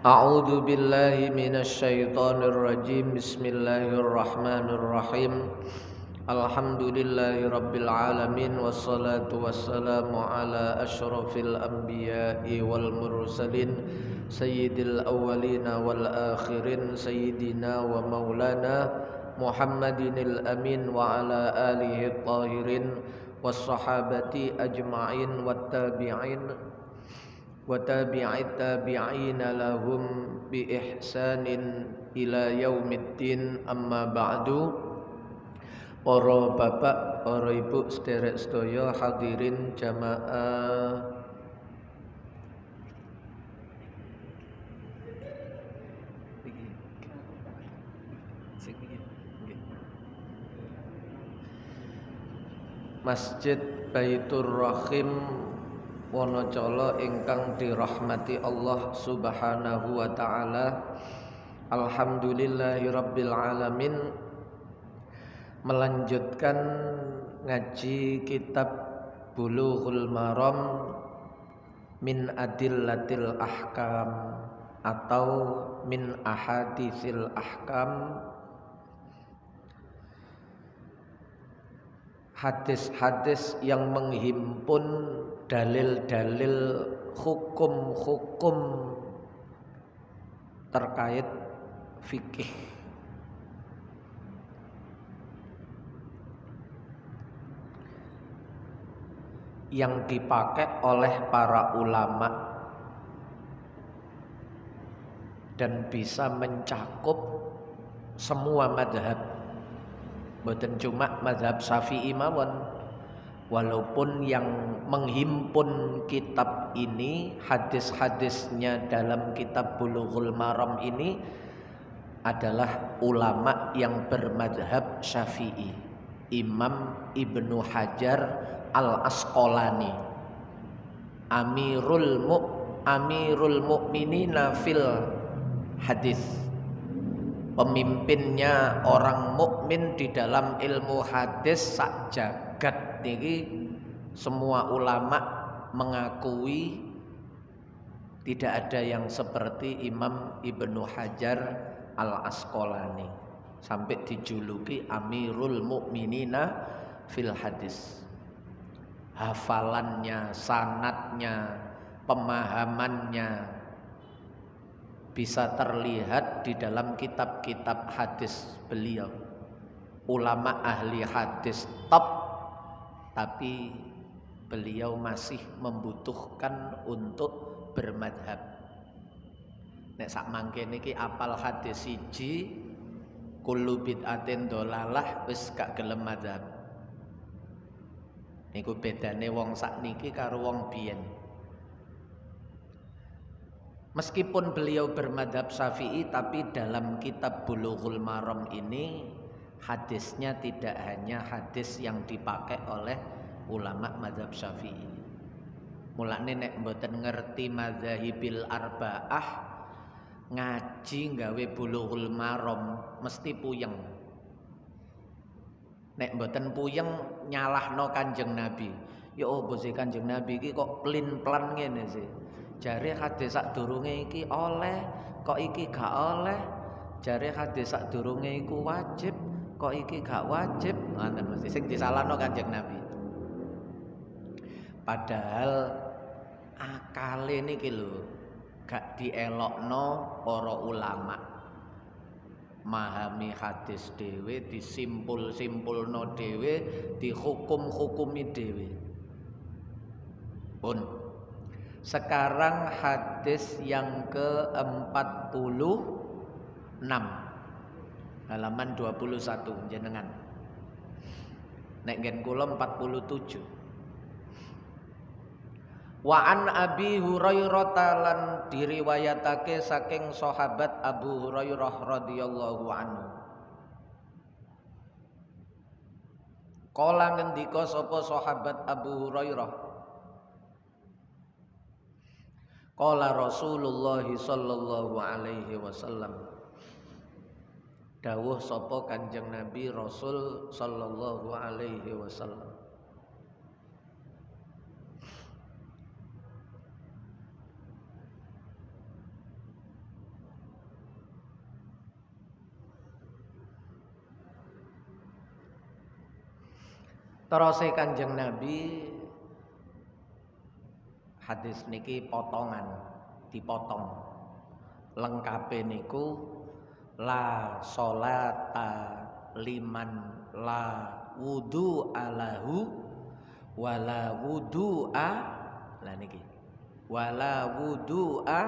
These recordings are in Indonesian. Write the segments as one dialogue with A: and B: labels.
A: A'udzu billahi minasy syaithanir rajim. Bismillahirrahmanirrahim. Alhamdulillahi rabbil alamin wassalatu wassalamu ala asyrafil anbiya'i wal mursalin sayyidil awwalina wal akhirin sayyidina wa maulana Muhammadinil amin wa ala alihi tahirin was sahabati ajma'in wat tabi'in wa tabi'it tabi'ina lahum bi ihsanin ila yaumiddin, amma ba'du. Para bapak, para ibu sederek sedaya hadirin jamaah Masjid Baitur Rahim Wonocolo ingkang dirahmati Allah Subhanahu wa taala. Alhamdulillahirabbil alamin. Melanjutkan ngaji kitab Bulughul Maram min Adillatil Ahkam atau min Ahaditsil Ahkam, hadis-hadis yang menghimpun dalil-dalil hukum-hukum terkait fikih. Yang dipakai oleh para ulama dan bisa mencakup semua mazhab, bukan cuma mazhab Syafi'i mawon. Walaupun yang menghimpun kitab ini, hadis-hadisnya dalam kitab Bulughul Maram ini adalah ulama yang bermadzhab Syafi'i. Imam Ibnu Hajar Al-Asqalani, Amirul Mukminina fil hadis, pemimpinnya orang mukmin di dalam ilmu hadis sak jagat niki. Semua ulama mengakui tidak ada yang seperti Imam Ibnu Hajar Al-Asqalani, sampai dijuluki Amirul Mukminina fil hadis. Hafalannya, sanadnya, pemahamannya bisa terlihat di dalam kitab-kitab hadis beliau. Ulama ahli hadis top, tapi beliau masih membutuhkan untuk bermadhab. Nek sak mangke niki apal hadis siji, kullu bid'atin dolalah, wis gak gelem madhab. Niku bedane wong sakniki karo wong biyen. Meskipun beliau bermadhab Syafi'i, tapi dalam kitab Bulughul Maram ini hadisnya tidak hanya hadis yang dipakai oleh ulama madhab Syafi'i. Mulane nek mboten ngerti madzahibil arba'ah, ngaji nggawe Bulughul Maram mesti puyeng. Nek mboten puyeng nyalahno Kanjeng Nabi. Ya opo sih Kanjeng Nabi iki kok pelin-pelan ngene sih. Jare hadis sadurunge iki oleh, kok iki gak oleh. Jare hadis sadurunge iku wajib, kok iki gak wajib. Ngoten mesti sing disalahno Kanjeng Nabi. Padahal akale niki lho gak dielokno para ulama. Mahami hadis dhewe, disimpul-simpulno dhewe, dihukum-hukumi dhewe. Pun sekarang hadis yang ke-46, halaman 21 jenengan. Nek nggen kula 47. Wa an Abi Hurairah lan diriwayatake saking sahabat Abu Hurairah radhiyallahu anhu. Kala ngendika sapa sahabat Abu Hurairah, qala Rasulullah sallallahu alaihi wasallam, dawuh sapa Kanjeng Nabi Rasul sallallahu alaihi wasallam, Terus Kanjeng Nabi hadis niki potongan, dipotong. Lengkape niku la sholata liman la wudu alahu wala wudu'a lah niki wala wudu'a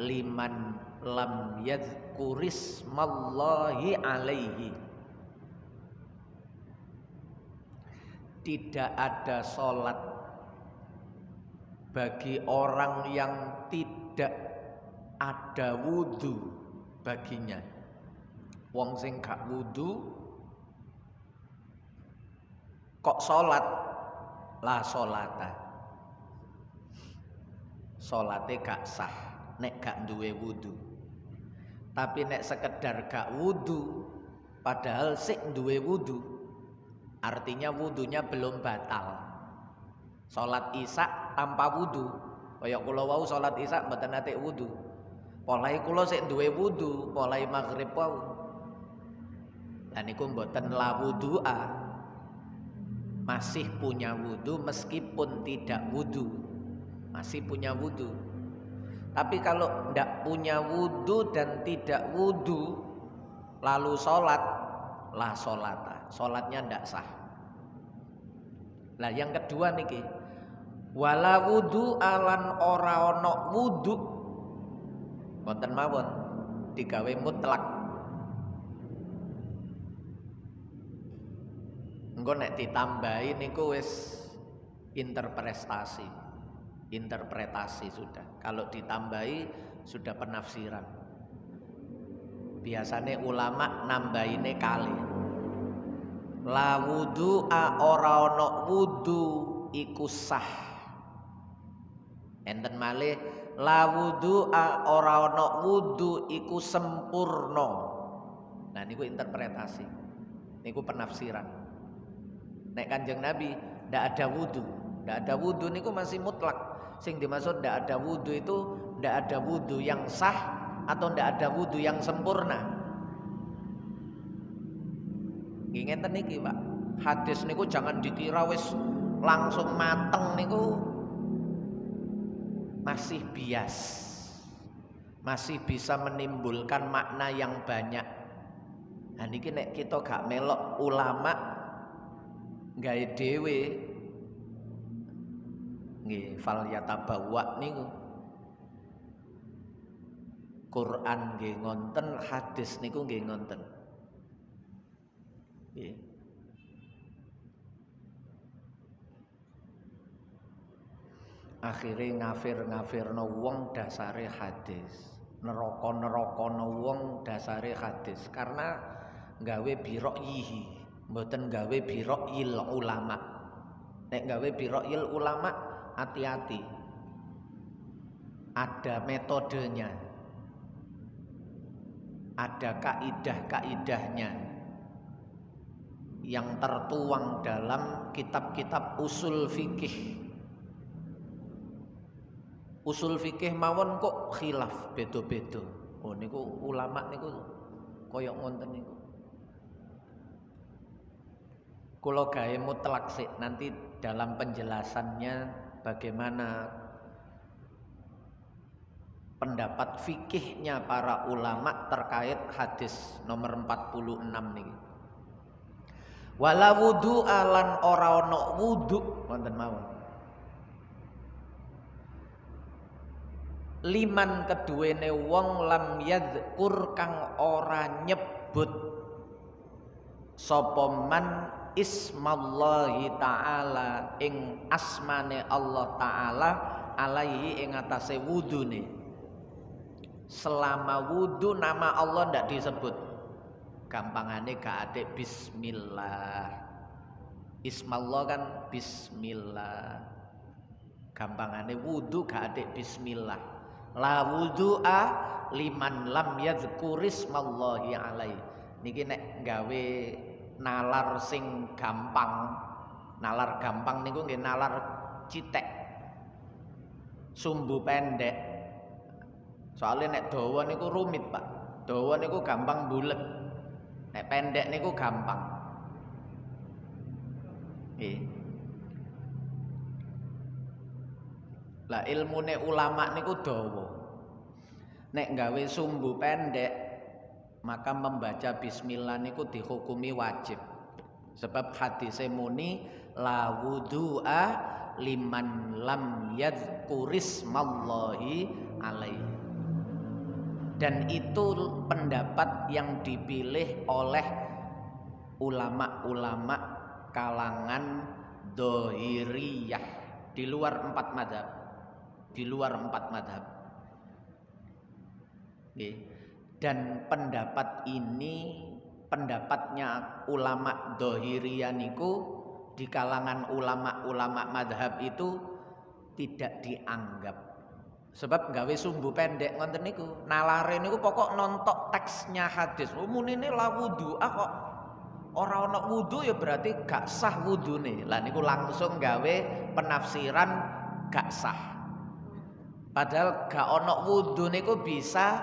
A: liman lam yadhkurismallahi alaihi. Tidak ada sholat bagi orang yang tidak ada wudu baginya. Wong sing gak wudu kok sholat, la sholata, sholate gak sah nek gak duwe wudu. Tapi nek sekedar gak wudu padahal sik duwe wudu, artinya wudunya belum batal. Sholat isya tanpa wudu, kaya kula wau sholat isya mboten nate wudu. Polai kula sik duwe wudu, polai maghrib wau. Lah niku mboten la wudu'a. Masih punya wudu meskipun tidak wudu. Masih punya wudu. Tapi kalau ndak punya wudu dan tidak wudu lalu sholat, la sholata, sholatnya ndak sah. Lah yang kedua niki, wala wudu alan ora ana wudu, wonten mawon digawe mutlak. Engko nek ditambahi niku wis interpretasi sudah. Kalau ditambahi sudah penafsiran. Biasanya ulama nambahinnya kali. La wudu'a ora ana wudu iku sah. Enten malih la wudu'a ora ana wudu iku sempurna. Nah niku interpretasi. Niku penafsiran. Nek Kanjeng Nabi ndak ada wudu. Ndak ada wudu niku masih mutlak. Sing dimaksud ndak ada wudu itu ndak ada wudu yang sah atau ndak ada wudu yang sempurna. Ngeten niki Pak. Hadis niku jangan dikira wis langsung mateng niku, masih bias. Masih bisa menimbulkan makna yang banyak. Nah niki nek kita gak melok ulama gawe dhewe nggih fal yatabawa niku. Quran nggih ngonten, hadis niku nggih ngonten. Nggih. Akhire ngafir-ngafirno wong dasare hadis. Neraka-nerakana wong dasare hadis karena gawe birokyihi, mboten gawe birokyil ulama. Nek gawe birokyil ulama hati-hati. Ada metodenya. Ada kaidah-kaidahnya yang tertuang dalam kitab-kitab usul fikih. Usul fikih mawon kok khilaf beda-beda. Oh niku ulama niku koyok ngonten niku. Kula gawe mutlak sik nanti dalam penjelasannya bagaimana pendapat fikihnya para ulama terkait hadis nomor 46 niki. Wala wudu alan ora ana wudu wonten mawon. Liman keduwene wong lam yadzkur kang ora nyebut sapa man ismallahi ta'ala ing asmane Allah taala alaihi ing atase wudune. Selama wudu nama Allah ndak disebut. Gampangane gak ada bismillah. Ismallah kan bismillah. Gampangane wudu gak ada bismillah. La wudu'a liman lam yadzkurismallahi alaihi. Niki nek gawe nalar sing gampang. Nalar gampang niku nggih nalar citek. Sumbu pendek. Soalnya nek dawa niku rumit Pak. Dawa niku gampang bulet. Nek pendek niku gampang. Nggih. Lah ilmune ulama niku dawa. Nek gawe sumbu pendek, maka membaca bismillah niku dihukumi wajib. Sebab hadise muni la wudu'a liman lam yadhkurismallahi alaihi. Dan itu pendapat yang dipilih oleh ulama-ulama kalangan Dhahiriyah di luar 4 mazhab. Di luar 4 mazhab. Dan pendapat ini pendapatnya ulama Dhahiriyah niku di kalangan ulama-ulama mazhab itu tidak dianggap. Sebab gawe sumbu pendek ngoten niku, nalare niku pokok nontok teksnya hadis. Munine la wudu kok ora ana wudu ya berarti gak sah wudune. Lah niku langsung gawe penafsiran gak sah. Padahal gak ana wudu niku bisa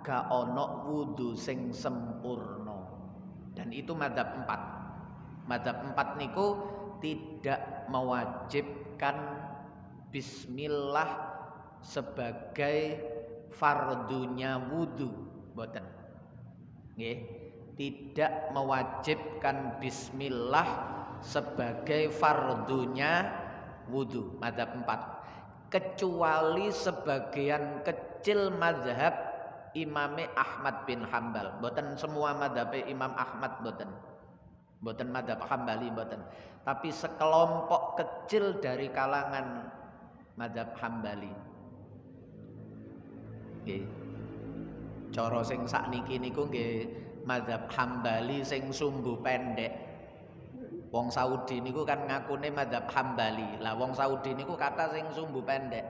A: gak ana wudu sing sempurna. Dan itu madzhab 4. Madzhab 4 niku tidak mewajibkan bismillah sebagai fardunya wudu, mboten. Nggih, tidak mewajibkan bismillah sebagai fardunya wudu, madzhab 4. Kecuali sebagian kecil mazhab Imam Ahmad bin Hambal. Mboten semua mazhab Imam Ahmad mboten. Mboten mazhab Hambali mboten. Tapi sekelompok kecil dari kalangan mazhab Hambali. Nggih. Cara sing sakniki niku nggih mazhab Hambali sing sumbu pendek. Wong Saudi niku kan ngakune mazhab Hambali. Lah wong Saudi niku kata sing sumbu pendek.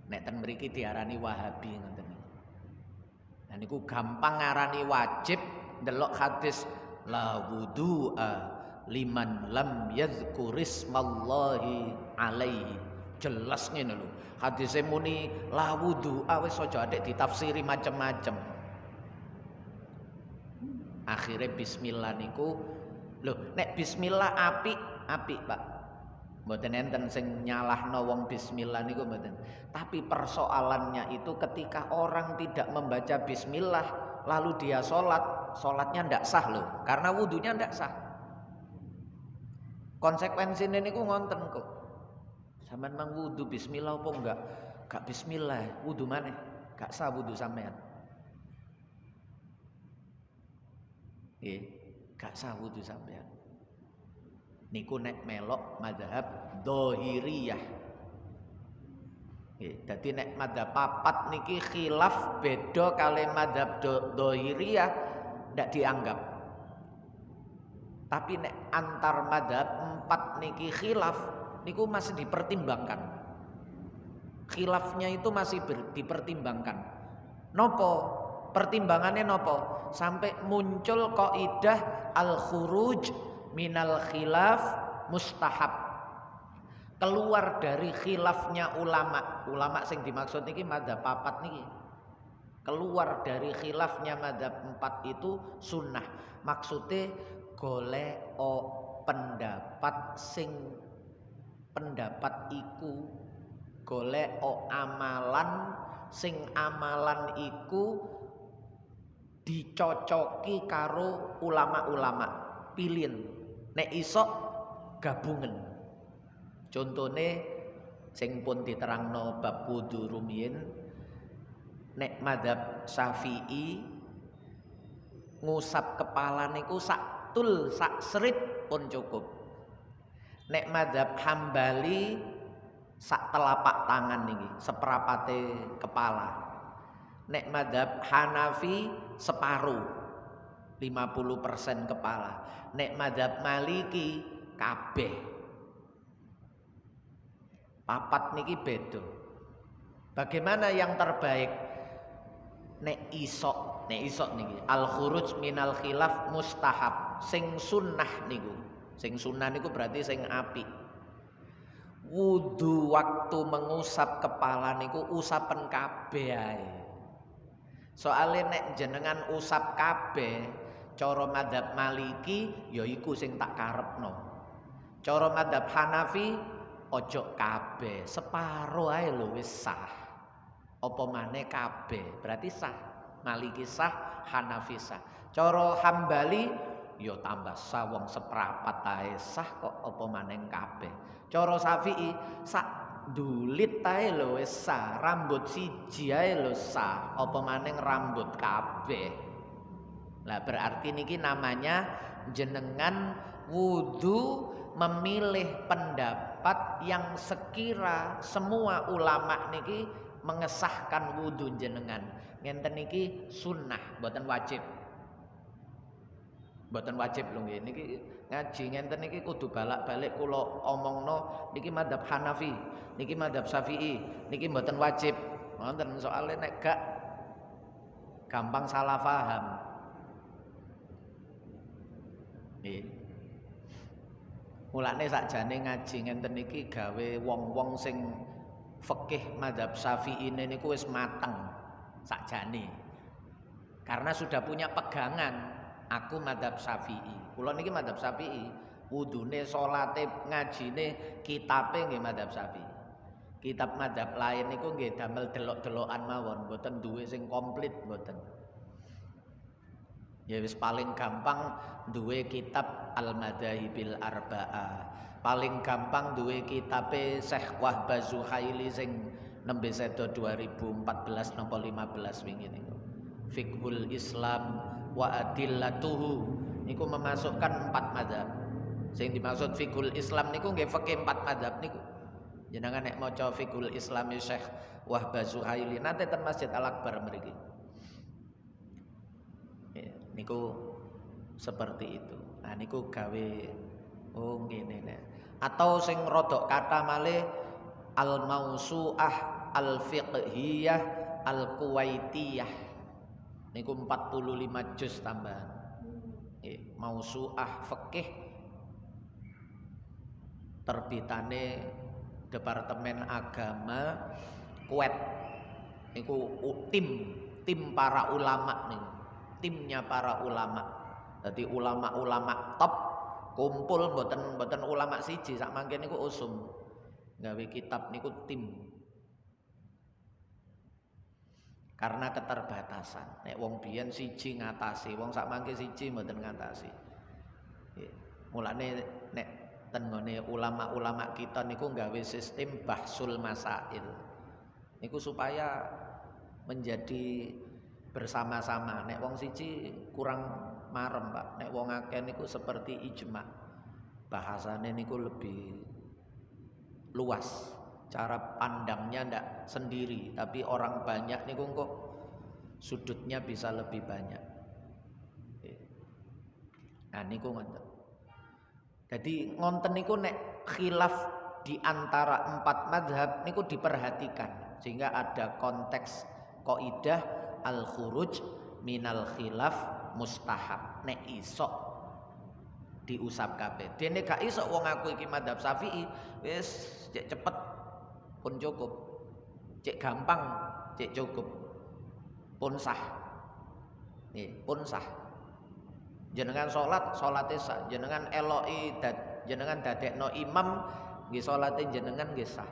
A: Nek ten mriki diarani Wahabi ngoten. Lah niku gampang ngarani wajib ndelok hadis la wudu'a liman lam yadhkurismallahi alaihi. Jelas ngene lho. Hadise muni la wudu'a wis aja atik ditafsiri macem-macem. Akhire bismillah niku lho nek bismillah apik Pak. Mboten enten sing nyalahno wong bismillah niku mboten. Tapi persoalannya itu ketika orang tidak membaca bismillah lalu dia salatnya ndak sah loh, karena wudunya ndak sah. Konsekuensine niku ngonten kok. Sampeyan mang wudu bismillah apa enggak? Gak bismillah, wudu maneh? Gak sah wudu sampean. Gak sah wudu sampean. Niku nek melok mazhab Dhahiriyah. Dadi nek mazhab 4 niki khilaf beda kali mazhab Dhahiriyah ndak dianggap. Tapi nek antar mazhab 4 niki khilaf niku masih dipertimbangkan. Khilafnya itu masih dipertimbangkan. Nopo? Pertimbangannya nopo? Sampai muncul kaidah al-khuruj minal khilaf mustahab. Keluar dari khilafnya ulama. Ulama sing dimaksud niki madzhab 4 niki. Keluar dari khilafnya madzhab 4 itu sunnah. Maksudnya golek pendapat sing pendapat iku golek amalan sing amalan iku dicocoki karo ulama-ulama. Pilih nek iso gabungen. Contone sing pun diterangno bab wudu rumiyin, nek madzhab Syafi'i ngusap kepala niku sak serit pun cukup. Nek madzhab Hambali sak telapak tangan niki, seperapate kepala. Nek madzhab Hanafi separuh, 50% kepala. Nek madzhab Maliki kabeh. 4 niki beda. Bagaimana yang terbaik? Nek isok niki al-khuruj minal khilaf mustahab. Sing sunnah niku. Sing sunnah niku berarti sing apik. Wudu waktu mengusap kepala niku usapen kabeh ae. Soale nek jenengan usap kabeh cara madzhab Maliki ya iku sing tak karepno. Cara madzhab Hanafi ojo kabeh, separo ae lho wis sah. Apa maneh kabeh, berarti sah. Maliki sah, Hanafi sah. Cara Hambali ya tambah sah, wong seprapat ae sah kok apa maneh kabeh. Cara Syafi'i sak dulit ae lho wis sah, rambut siji ae lho sah, apa maneh rambut kabeh. Lah berarti niki namanya jenengan wudu memilih pendapat yang sekira semua ulama niki mengesahkan wudu jenengan. Ngenten niki sunnah, mboten wajib. Mboten wajib lho nggih. Niki ngaji ngenten niki kudu balak-balik kula omongno niki madzhab Hanafi, niki madzhab Syafi'i, niki mboten wajib. Wonten soalé nek gak gampang salah paham. Nggih. Mulane sakjane ngaji ngenten iki gawe wong-wong sing fikih madzhab Syafi'i niku wis mateng sakjane. Karena sudah punya pegangan, aku madzhab Syafi'i. Kula niki madzhab Syafi'i, wudune, salate, ngajine, kitabe nggih madzhab Syafi'i. Kitab madzhab lain niku nggih damel delok-delokan mawon, mboten duwe sing komplit mboten. Ya wis paling gampang duwe kitab Al-Madzahibil Arba'ah. Paling gampang duwe kitabe Syekh Wahbah Zuhaili sing nembe sedo 2014 napa 15 wingi niku. Fiqhul Islam wa adillatuhu niku memasukkan 4 mazhab. Sing dimaksud fiqhul Islam niku nggih fikih 4 mazhab niku. Jenengan nek maca fiqhul Islam Syekh Wahbah Zuhaili nate ten Masjid Al-Akbar mriki. Niku seperti itu. Nah niku gawe oh ngene nek. Atau sing rodok kata malih al-mausu'ah al-fiqhiyah al-kuwaitiyah. Niku 45 juz tambahan. Mausu'ah fikih terbitane Departemen Agama Kuwait. Niku tim para ulama niku. Timnya para ulama. Jadi ulama-ulama top kumpul mboten ulama siji sak mangke niku usum. Gawe kitab niku tim. Karena keterbatasan. Nek wong biyen siji ngatasi, wong sak mangke siji mboten ngatasi. Mulane nek ten ngene ulama-ulama kita niku gawe sistem bahsul masail. Niku supaya menjadi bersama-sama. Nek wong siji kurang marem, Pak. Nek wong akeh niku seperti ijma. Bahasane niku lebih luas. Cara pandangnya ndak sendiri, tapi orang banyak niku kok sudutnya bisa lebih banyak. Nah niku ngoten. Jadi ngonten niku nek khilaf di antara 4 mazhab niku diperhatikan sehingga ada konteks kaidah al-khuruj minal khilaf mustahab. Nek iso diusap kabeh. Dene gak iso wong aku iki madzhab Syafi'i, wis cek cepet pun cukup. Cek gampang, cek cukup. Pun sah. Nih, pun sah. Jenengan salate sah. Jenengan eloki jenengan dadekno imam nggih salate jenengan nggih sah.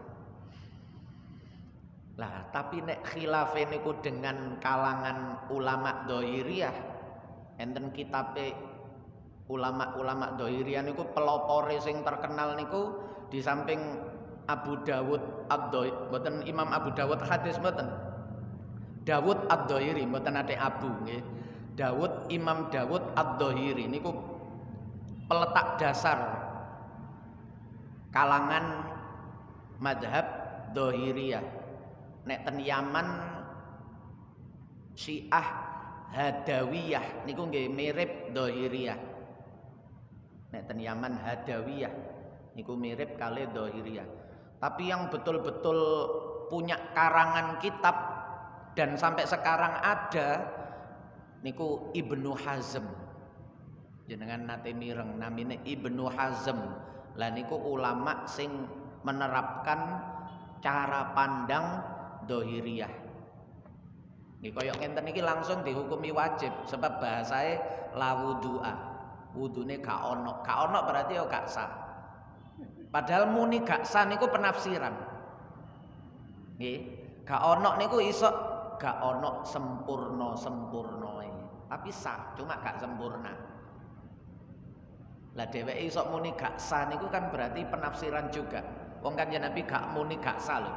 A: Lah, tapi nek khilafe niku dengan kalangan ulama Dhahiriyah, enten kitabe ulama-ulama Dhahiriyah niku pelopore sing terkenal niku di samping Abu Dawud Ad-Dhahiri, mboten Imam Abu Dawud hadis mboten. Dawud Ad-Dhahiri mboten ate Abu nggih. Imam Dawud Ad-Dhahiri niku peletak dasar kalangan mazhab Dhahiriyah. Nek ten Yaman Syiah Hadawiyah niku nggih mirip Dhahiriyah. Nek ten Yaman Hadawiyah niku mirip kali Dhahiriyah. Tapi yang betul-betul punya karangan kitab dan sampai sekarang ada niku Ibnu Hazm. Jenengan nate mireng namine Ibnu Hazm. Lah niku ulama sing menerapkan cara pandang Dhahiriyah. Nggih kaya ngenten iki langsung dihukumi wajib sebab bahasae la wudu'a. Wudune gak ono. Gak ono berarti ya gak sah. Padahal muni gak sah niku penafsiran. Nggih, gak ono niku iso gak ono sempurnae. Tapi sah, cuma gak sempurna. Lah dheweke iso muni gak sah niku kan berarti penafsiran juga. Wong Kanjeng Nabi gak muni gak sah lho.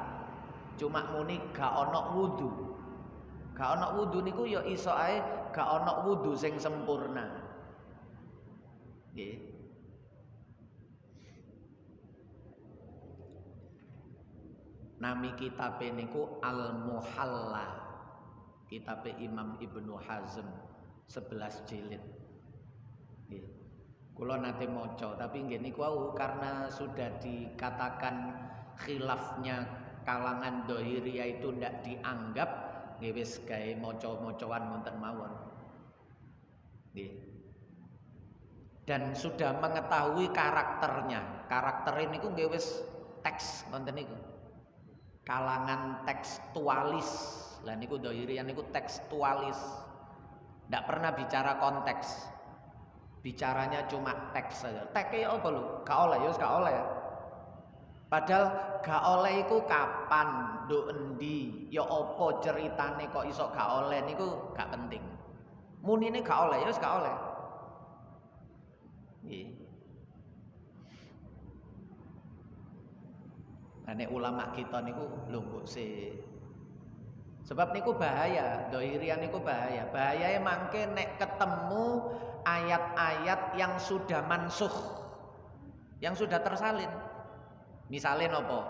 A: Cuma muni gak ono wudu. Gak ono wudu niku ya iso ae gak ono wudu sing sempurna. Nggih. Nami kitabe niku Al-Muhalla. Kitabe Imam Ibnu Hazm 11 jilid. Nggih. Kula nate maca, tapi nggih niku wau karena sudah dikatakan khilafnya kalangan Dhahiriyah itu ndak dianggap, nggih wis gawe maca-macaan wonten mawon. Nggih. Dan sudah mengetahui karakternya. Karakter ini niku nggih wis teks wonten niku. Kalangan tekstualis. Lah niku Dhahiriyah niku tekstualis. Ndak pernah bicara konteks. Bicaranya cuma teks saja. Teke apa lho? Gak oleh ya, gak oleh. Padahal gak oleh iku kapan, nduk endi, ya apa ceritane kok iso gak oleh niku gak penting. Munine gak oleh ya, gak oleh. Nggih. Nah, nek ulama kita niku lho mbok sebab niku bahaya, Dhahiriyah niku bahaya. Bahayae mangke nek ketemu ayat-ayat yang sudah mansukh, yang sudah tersalin. Misalnya nopo?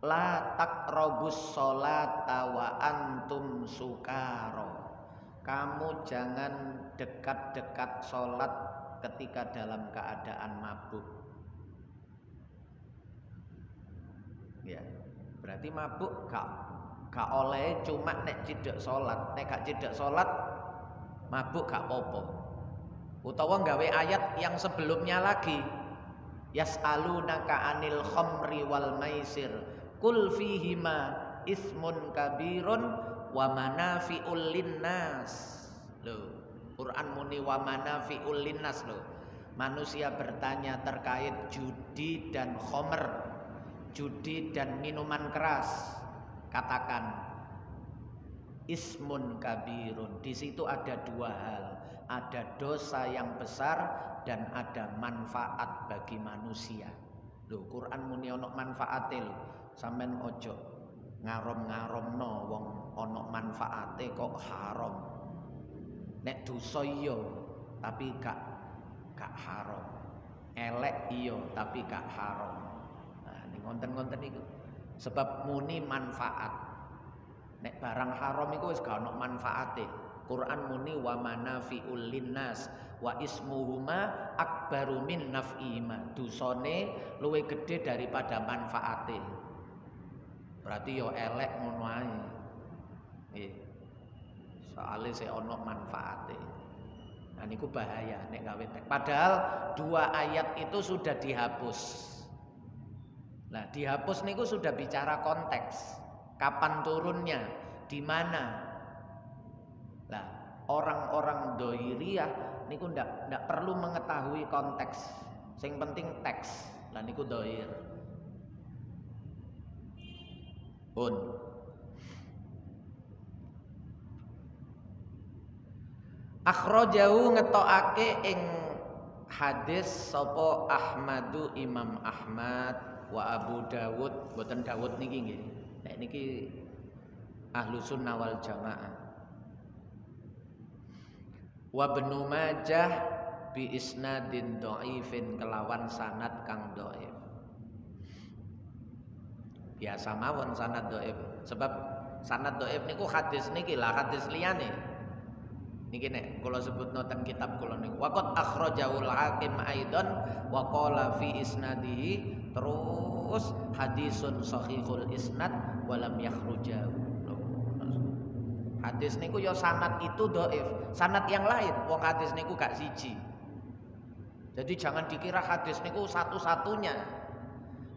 A: La taqrabus sholata wa antum sukaro. Kamu jangan dekat-dekat sholat ketika dalam keadaan mabuk. Ya, berarti mabuk gak oleh cuma nek cedek sholat. Nek gak cedek sholat mabuk gak apa-apa. Utawa gawe ayat yang sebelumnya lagi, yas'alunaka 'anil khamri wal maisir qul fihima ismun kabirun wa manafi'ul linnas. Loh, Quran muni wa manafi'ul linnas loh. Manusia bertanya terkait judi dan khamr, judi dan minuman keras. Katakan ismun kabirun. Di situ ada dua hal. Ada dosa yang besar dan ada manfaat bagi manusia. Loh, Quran muni ono manfaate lho. Sampeyan ojo ngarom-ngaromno wong ono manfaate kok haram. Nek dosa iya tapi gak haram. Elek iya tapi gak haram. Nah, ning ngonten-ngonten iku. Sebab muni manfaat. Nek barang haram iku wis gak ono manfaate. Quran muni wa manafi'ul linnas wa ismuhuma akbaru min naf'ihima. Dosane luwih gede daripada manfaate. Berarti yo elek ngono ae. Nggih. Soale sik ono manfaate. Nah niku bahaya nek gawe tek. Padahal dua ayat itu sudah dihapus. Nah, dihapus niku sudah bicara konteks. Kapan turunnya? Di mana? Lah, orang-orang Dhahiriyah niku ndak perlu mengetahui konteks. Sing penting teks. Lah niku dhahir. Pun. Akhrajahu ngetokake ing hadis sapa Ahmadu Imam Ahmad wa Abu Dawud, boten Dawud niki nggih. Nek niki Ahlus Sunnah wal Jamaah. Wa Ibnu Majah bi isnadin dhaifin kelawan sanad kang dhaif. Biasa mawon sanad dhaif. Sebab sanad dhaif niku hadis niki lah, hadis liyane. Niki nek kula sebutno teng kitab kula niku waqat akhrajahul hakim aidan wa qala fi isnadihi terus hadisun sahihul isnad walam yakhrujahu. Hadis niku ya sanad itu dhaif, sanad yang lain wong hadis niku gak siji. Jadi jangan dikira hadis niku satu-satunya.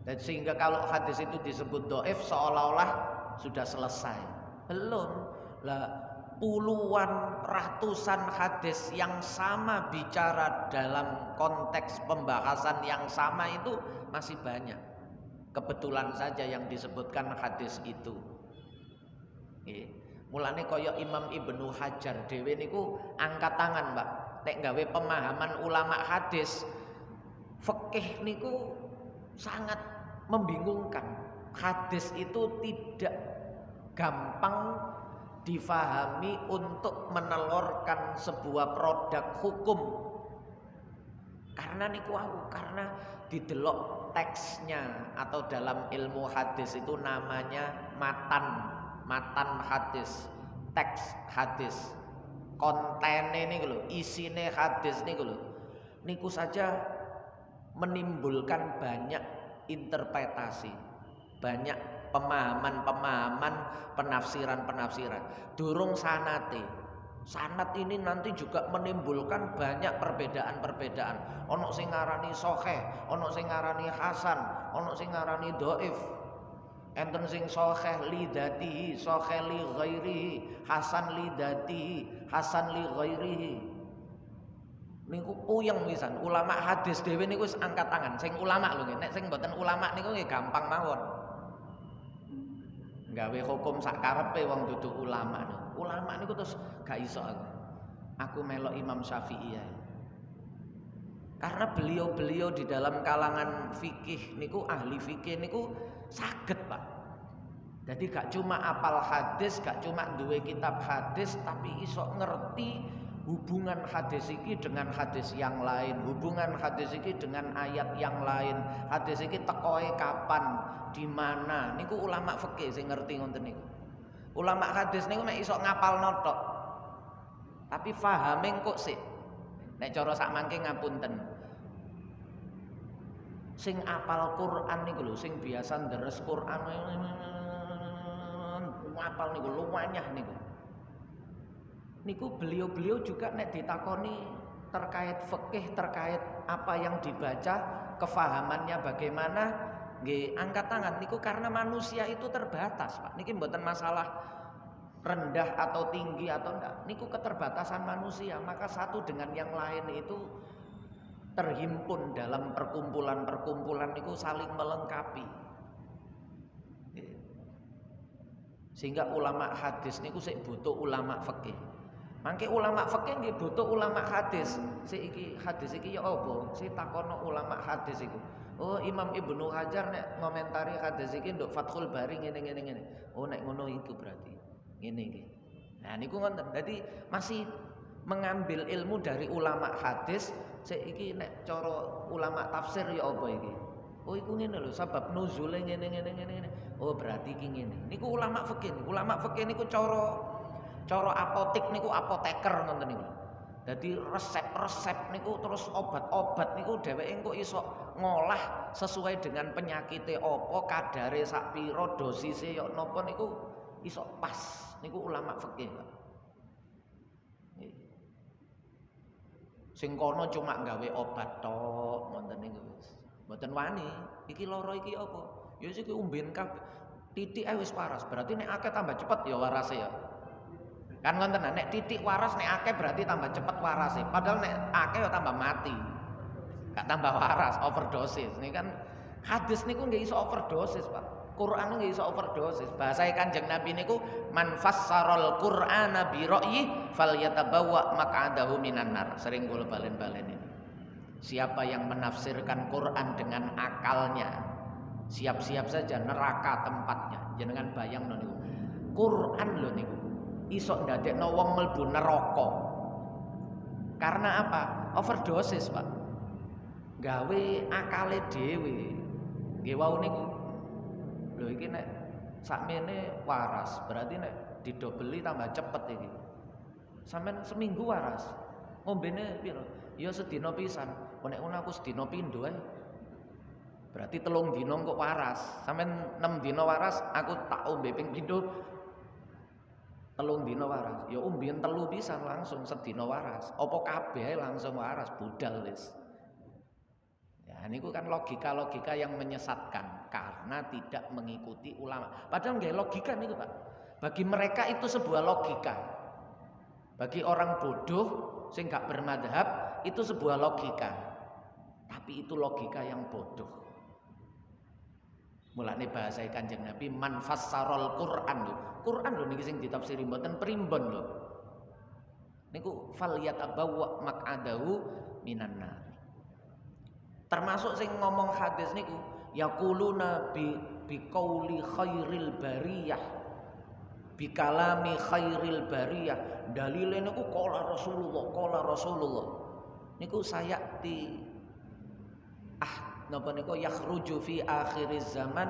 A: Dan sehingga kalau hadis itu disebut dhaif seolah-olah sudah selesai. Belum. Lah puluhan, ratusan hadis yang sama bicara dalam konteks pembahasan yang sama itu masih banyak. Kebetulan saja yang disebutkan hadis itu. Mulane kaya Imam Ibnu Hajar dhewe niku angkat tangan, Mbak. Nek gawe pemahaman ulama hadis, fikih niku sangat membingungkan. Hadis itu tidak gampang difahami untuk menelurkan sebuah produk hukum. Karena niku karena didelok teksnya atau dalam ilmu hadis itu namanya matan hadis, teks hadis. Kontene niku lho, isine hadis niku lho. Niku saja menimbulkan banyak interpretasi, banyak pemahaman-pemahaman, penafsiran-penafsiran. Durung sanate. Sanad ini nanti juga menimbulkan banyak perbedaan-perbedaan. Ono sing ngarani sahih, ono sing ngarani hasan, ono sing ngarani dhaif. Enten sing sahih li dzatihi, sahih li ghairihi, hasan li dzatihi, hasan li ghairihi. Niku puyeng pisan. Ulama hadis dhewe niku wis angkat tangan. Sing ulama lho nggih. Nek sing mboten ulama niku nggih gampang mawon. Gawe hukum sak karepe wong dudu ulama. Ulama niku terus gak iso aku. Aku melok Imam Syafi'i ya. Karena beliau-beliau di dalam kalangan fikih niku ahli fikih niku saged, Pak. Jadi gak cuma apal hadis, gak cuma duwe kitab hadis, tapi iso ngerti hubungan hadis iki dengan hadis yang lain, hubungan hadis iki dengan ayat yang lain, hadis iki tekoe kapan, di mana. Niku ulama fikih sing ngerti ngoten niku. Ulama hadis niku mek iso ngapalno tok. Tapi fahame kok sik. Nek cara sak mangke ngapunten. Sing apal Quran niku lho, sing biasa deres Quran apal niku luwanyah niku. Niku beliau-beliau juga nek ditakoni terkait fikih, terkait apa yang dibaca, kefahamannya bagaimana, nggih angkat tangan niku karena manusia itu terbatas, Pak. Niki mboten masalah rendah atau tinggi atau enggak. Niku keterbatasan manusia, maka satu dengan yang lain itu terhimpun dalam perkumpulan-perkumpulan niku saling melengkapi. Sehingga ulama hadis niku sik butuh ulama fikih. Mangke ulama fikih nggih butuh ulama hadis. Sik iki hadis iki ya apa? Sik takono ulama hadis iku. Oh, Imam Ibnu Hajar nek ngomentari hadis iki nduk Fathul Bari ngene. Oh, nek ngono itu berarti ngene iki. Nah niku ngoten. Dadi masih mengambil ilmu dari ulama hadis. Sik iki nek cara ulama tafsir ya apa iki? Oh iku ngene lho, sebab nuzule ngene. Oh berarti iki ngene. Niku ulama fikih. Ulama fikih niku cara apotik niku apoteker ngoten niku. Dadi resep-resep niku terus obat-obat niku dheweke engko iso ngolah sesuai dengan penyakite apa, kadare sak pira, dosise ya napa niku iso pas. Niku ulama fikih, Pak. Sing kono cuma gawe obat tok ngoten niku wis. Mboten wani, iki lara iki apa? Ya iki umben kabeh. Titik ae wis waras, berarti nek akeh tambah cepet ya warase ya. Kan ngoten nek titik waras nek akeh berarti tambah cepet warase. Padahal nek akeh ya tambah mati. Gak tambah waras, overdosis. Ini kan hadis niku nggih iso overdosis, Pak. Quran nggih iso overdosis. Bahasa Kanjeng Nabi niku man fassaral Qur'ana bi ra'yi falyatabawwa maq'adahu minan nar. Sering kula balen-balen ini. Siapa yang menafsirkan Quran dengan akalnya, siap-siap saja neraka tempatnya. Jenengan bayang niku. Quran lho niku iso ndadekno wong mlebu neraka. Karena apa? Overdosis, Pak. Gawe akale dhewe. Nggih wau niku. Lho iki nek sakmene waras, berarti nek didobeli tambah cepet iki. Sampeyan seminggu waras. Ngombene piro? Ya sedina pisan. Nek ngono aku sedina pindho ae. Berarti 3 dina kok waras. Sampeyan 6 dina waras, aku tak ombe ping pindho 3 dina waras. Ya omben 3 pisan langsung sedina waras. Apa kabeh langsung waras budal wis. Ya niku kan logika-logika yang menyesatkan karena tidak mengikuti ulama. Padahal nggih logika niku, Pak. Bagi mereka itu sebuah logika. Bagi orang bodoh sing gak bermadhab itu sebuah logika. Tapi itu logika yang bodoh. Mulane bahasa Kanjeng Nabi man fassarul Quran lho. Quran lho niki sing ditafsiri mboten primbon lho. Niku falyatabawwa maq'adahu minan nar. Termasuk sing ngomong hadis niku yaquluna bi qauli khairil bariyah. Bi kalami khairil bariyah. Dalile niku qala Rasulullah. Niku sayati napa niku yakhruju fi akhiriz zaman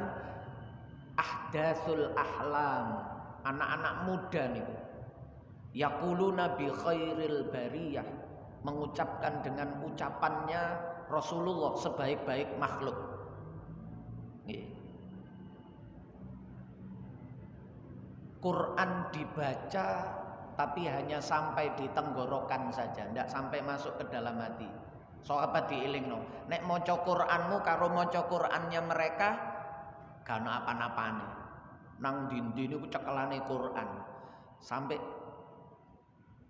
A: ahdatsul ahlam. Anak-anak muda niku yaquluna bi khairil bariyah, mengucapkan dengan ucapannya Rasulullah sebaik-baik makhluk. Nggih. Quran dibaca tapi hanya sampai di tenggorokan saja, tidak sampai masuk ke dalam hati. Sahabat dielingno, nek maca Quranmu karo maca Qurannya mereka gak ana apa-apane. Nang dindi niku cekelane Quran. Sampai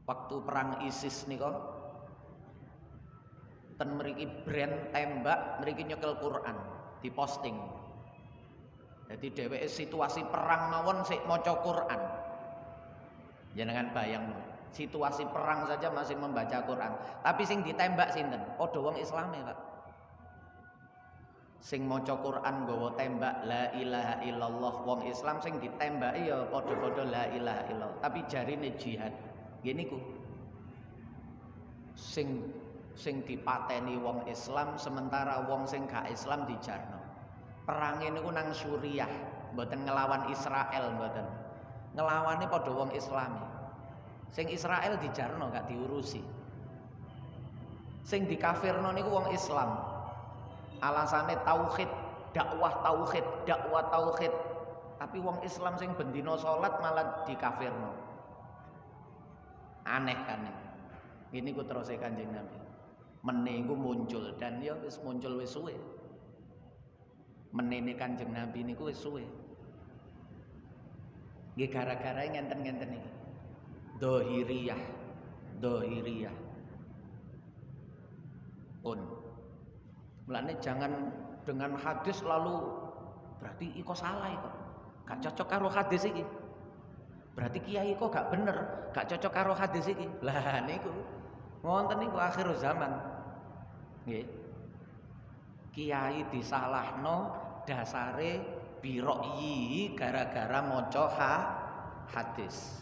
A: waktu perang ISIS nika ten mriki brand tembak mriki nyekel Quran diposting. Jadi dheweke situasi perang mawon sik maca Quran. Jenengan bayang situasi perang saja masih membaca Quran. Tapi sing ditembak sinten? Padha wong Islame, Pak. Sing maca Quran nggawa tembak la ilaha illallah, wong Islam sing ditembaki ya padha-padha la ilaha illallah. Tapi jarine jihad. Nggih niku. Sing dipateni wong Islam sementara wong sing gak Islam dijarno. Perang niku nang Suriah, mboten ngelawan Israel mboten. Ngelawane padha wong Islami. Sing Israel dijarno gak diurusi. Sing dikafirno niku wong Islam. Alasane tauhid, dakwah tauhid. Tapi wong Islam sing bendina salat malah dikafirno. Aneh kan nih. Ini ku terus Kanjeng Nabi. Meneh iku muncul dan ya wis muncul wis suwe. Menene Kanjeng Nabi niku wis suwe. Nggih gara-gara ngenten-ngenten iki. Dohiriyah. Pun. Mulane jangan dengan hadis lalu berarti iko salah iko. Gak cocok karo hadis iki. Berarti kiai kok gak bener, gak cocok karo hadis iki. Lah niku. Wonten niku akhir zaman. Nggih. Kiai disalahno dasare birokyi gara-gara maca hadis.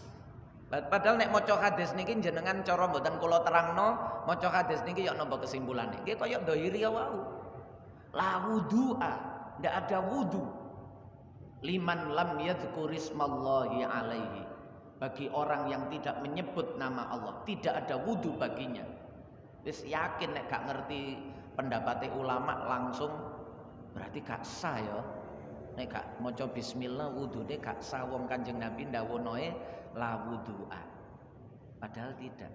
A: Padahal nek maca hadis niki jenengan cara mboten kula terangno, maca hadis niki yo napa kesimpulane? Nggih kaya dohiri wau. La wudu'a, ndak ada wudu. Liman lam yadhkurismallahi alaihi. Bagi orang yang tidak menyebut nama Allah, tidak ada wudu baginya. Wis yakin nek gak ngerti pendapatnya ulama langsung berarti gak sah ya. Nek gak maca bismillah wudune gak sah, wong Kanjeng Nabi ndawuhne la wudu'a. Padahal tidak.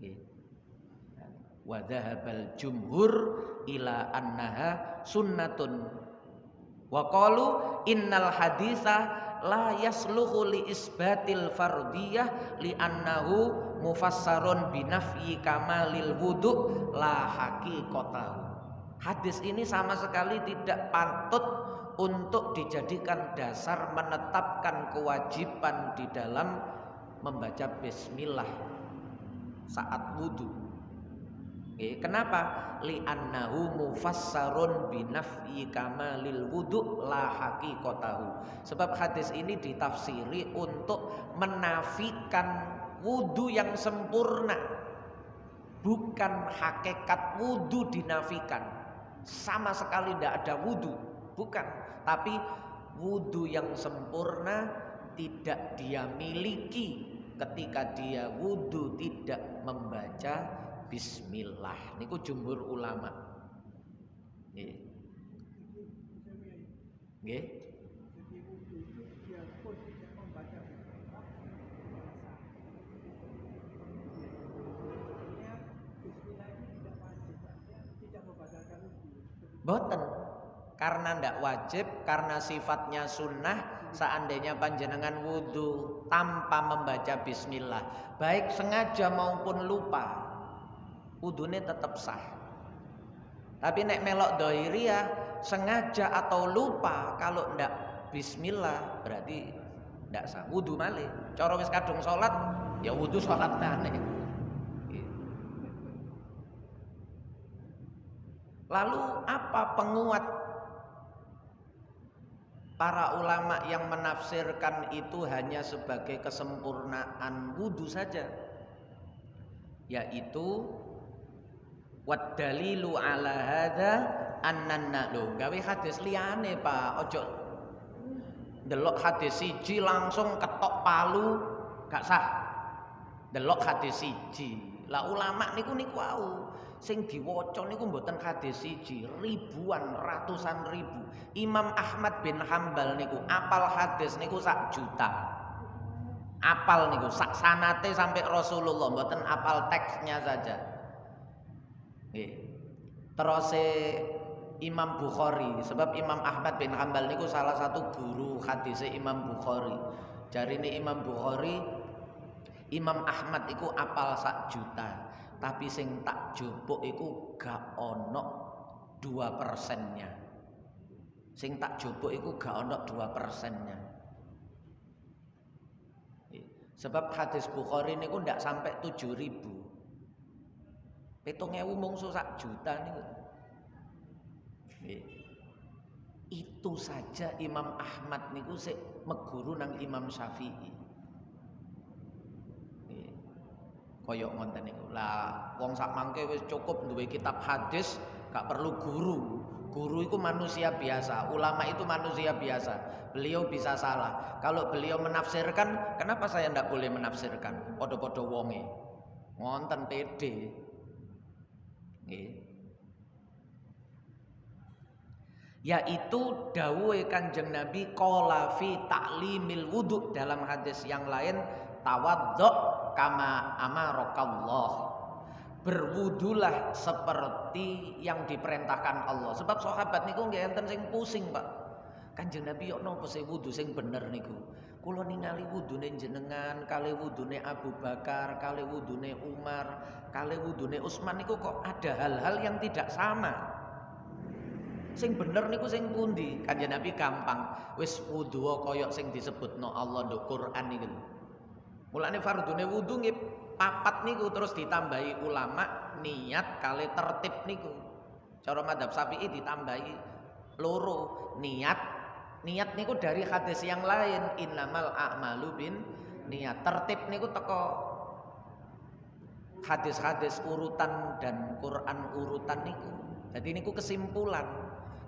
A: Nggih. Wa dhahabal jumhur ila annaha sunnatun. Wa qalu innal haditsa la yasluhu li isbatil fardiyah li annahu mufassarun binafyi kamalil wudu la haqiqatahu. Hadis ini sama sekali tidak patut untuk dijadikan dasar menetapkan kewajiban di dalam membaca bismillah saat wudu. Kenapa? Li'annahu mufassarun binafyi kamalil wudu la haqiqatahu. Sebab hadis ini ditafsiri untuk menafikan wudu yang sempurna. Bukan hakikat wudu dinafikan. Sama sekali tidak ada wudu. Bukan. Tapi wudu yang sempurna tidak dia miliki ketika dia wudu tidak membaca bismillah. Niku jumhur ulama. Nggih. Nggih. Boten. Karena ndak wajib, karena sifatnya sunnah, seandainya panjenengan wudu tanpa membaca bismillah, baik sengaja maupun lupa, wudune tetap sah. Tapi nek melok dohiriyah sengaja atau lupa, kalau ndak bismillah berarti ndak sah, wudu malih. Cara wis kadung salat ya wudu salat maneh. Lalu apa penguat para ulama yang menafsirkan itu hanya sebagai kesempurnaan wudu saja? Yaitu wad dalilu ala hadza annanna lho gawe hadis liyane Pak, ojo delok hadis siji langsung ketok palu gak sah. Delok hadis siji. Lah ulama niku wau sing diwaca niku mboten hadis siji, ribuan, ratusan ribu. Imam Ahmad bin Hambal niku apal hadis niku sak juta. Apal niku sak sanate sampai Rasulullah, mboten apal teksnya saja. Nggih. Terus Imam Bukhari, sebab Imam Ahmad bin Hambal niku salah satu guru hadis Imam Bukhari. Jarine Imam Bukhari, Imam Ahmad iku apal sak juta. Tapi sing tak jupuk iku gak ono 2%-nya. Sing tak jupuk iku gak ono 2%-nya. Sebab hadis Bukhari niku ndak sampai 7.000. 7.000 mungsu sak juta niku. Itu saja Imam Ahmad niku sik meguru nang Imam Syafi'i. Koyok ngonten niku. Lah wong sak mangke wis cukup duwe kitab hadis, gak perlu guru. Guru itu manusia biasa, ulama itu manusia biasa. Beliau bisa salah. Kalau beliau menafsirkan, kenapa saya ndak boleh menafsirkan? Podo-podo wonge. Ngonten pede. Nggih. Yaitu dawuhe Kanjeng Nabi qala fi ta'limil wudu, dalam hadis yang lain tawaddo kama amarakallah, berwudulah seperti yang diperintahkan Allah. Sebab sahabat niku nggih enten sing pusing, Pak. Kanjeng Nabi yo napa sing wudu sing bener niku? Kula ningali wudune jenengan, kali wudune Abu Bakar, kali wudune Umar, kali wudune Utsman niku kok ada hal-hal yang tidak sama. Sing bener niku sing pundi? Kanjeng Nabi gampang, wis wudu kaya sing disebutno Allah nduk Quran niku. Mulane fardune wudu nggih 4 niku, terus ditambahi ulama niat kali tertib niku. Cara madzhab Syafi'i ditambahi 2 niat. Niat niku dari hadis yang lain, innamal a'malu bin niat. Tertib niku teko hadis-hadis urutan dan Quran urutan niku. Jadi niku kesimpulan.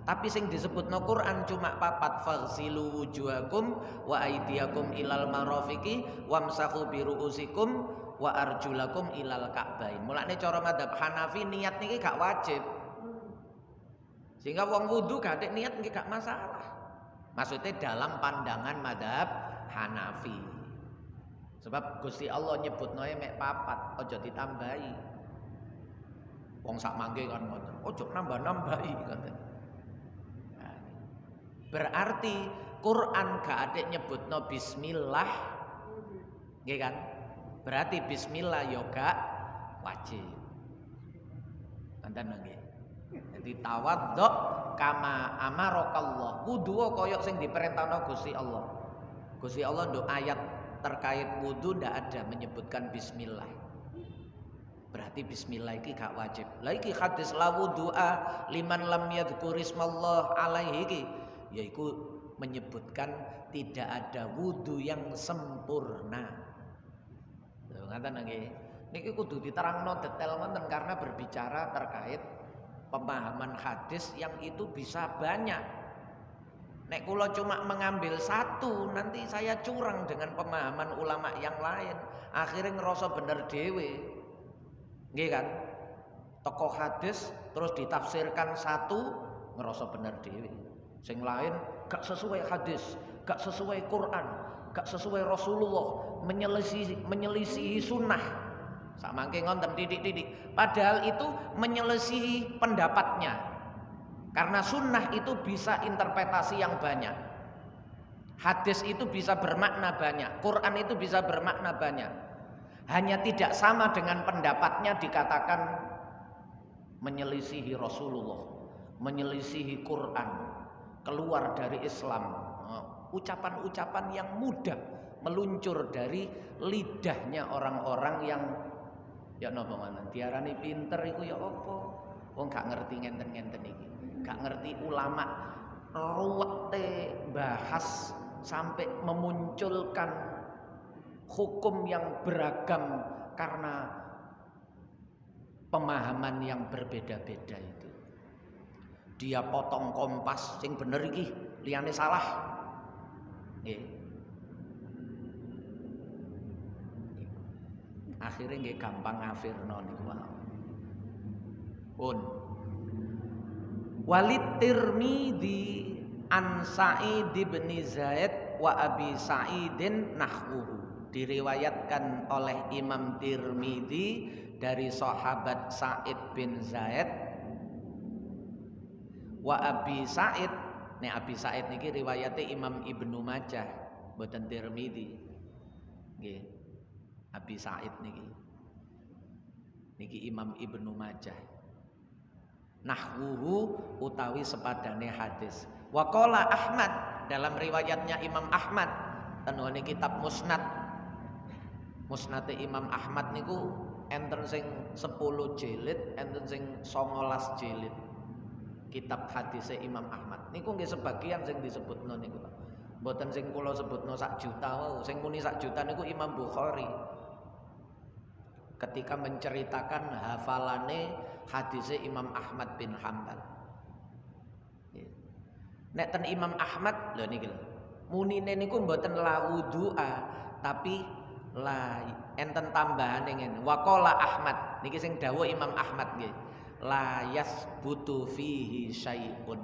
A: Tapi sing disebutno Quran cuma 4, faghsilu wujuhakum wa aydiyakum ilal marafiqi wamsahu bi ru'usikum wa arjulakum ilal ka'bain. Mulane cara madzhab Hanafi niat niki gak wajib. Sehingga wong wudu gak ada niat niki gak masalah. Maksudnya dalam pandangan madzhab Hanafi. Sebab Gusti Allah nyebutno mek 4, aja ditambahi. Wong sak mangke kan ngoten. Ojo nambah-nambahi ngoten. Berarti Quran gak ada nyebutno bismillah, nggih kan? Berarti bismillah yo gak wajib. Kanten nggih. Jadi tawaddo kama amarakallah. Wudu koyok sing diperintahno Gusti Allah. Gusti Allah nduk ayat terkait wudu ndak ada menyebutkan bismillah. Berarti bismillah iki gak wajib. Lah iki hadis la wudu'a liman lam yadhkurismallah alaihi iki yaitu menyebutkan tidak ada wudu yang sempurna. Ngaten nggih. Niki kudu diterangno detail wonten karena berbicara terkait pemahaman hadis yang itu bisa banyak. Nek kula cuma mengambil satu, nanti saya curang dengan pemahaman ulama yang lain. Akhirnya ngerasa bener dhewe. Nggih kan? Tokoh hadis terus ditafsirkan satu, ngerasa bener dhewe. Sing lain gak sesuai hadis, gak sesuai Quran, gak sesuai Rasulullah, menyelisihi sunnah. Samangke ngonten titik-titik. Padahal itu menyelisihi pendapatnya. Karena sunnah itu bisa interpretasi yang banyak. Hadis itu bisa bermakna banyak, Quran itu bisa bermakna banyak. Hanya tidak sama dengan pendapatnya dikatakan menyelisihi Rasulullah, menyelisihi Quran, keluar dari Islam. Ucapan-ucapan yang mudah meluncur dari lidahnya orang-orang yang ya napa manan diarani pinter iku ya apa? Wong gak ngerti ngenten-ngenten iki. Gak ngerti ulama ruwete bahas sampai memunculkan hukum yang beragam karena pemahaman yang berbeda-beda itu. Dia potong kompas sing bener iki, liyane salah. Nggih. Akhirnya nggih gampang ngafirno niku wae. Pun Walid Tirmidzi an Sa'id bin Zaid wa Abi Sa'idin nahwuhu. Diriwayatkan oleh Imam Tirmidzi dari sahabat Sa'id bin Zaid wa Abi Sa'id. Nek Abi Sa'id niki riwayate Imam Ibnu Majah, mboten Tirmidzi. Nggih. Abi Sa'id niki. Niki Imam Ibnu Majah. Nahwuhu utawi sepadane hadis. Wa qala Ahmad, dalam riwayatnya Imam Ahmad tenune kitab Musnad. Musnate Imam Ahmad niku enten sing 10 jilid, enten sing 19 jilid. Kitab hadise Imam Ahmad niku nggih sebagian sing disebutno niku. Mboten sing kula sebutno sak juta wau, sing muni sak juta niku Imam Bukhari. Ketika menceritakan hafalane hadise Imam Ahmad bin Hanbal. Nek ten Imam Ahmad lho niki lho. Munine niku mboten la wudu'a, tapi la enten tambahane ngene. Wa qala Ahmad, niki sing dawuh Imam Ahmad nggih. La yasbutu fihi syai'un.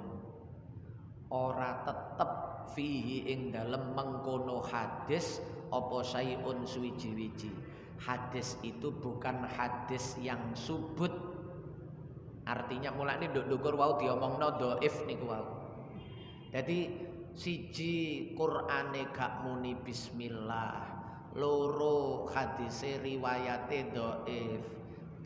A: Ora tetep fihi ing dalem mengkono hadis apa syai'un suwiji-wiji. Hadis itu bukan hadis yang subut. Artinya mulane nduk-ndukur wau diomongno dhaif niku wau. Jadi siji Qur'ane gak muni bismillah, loro hadise riwayate dhaif,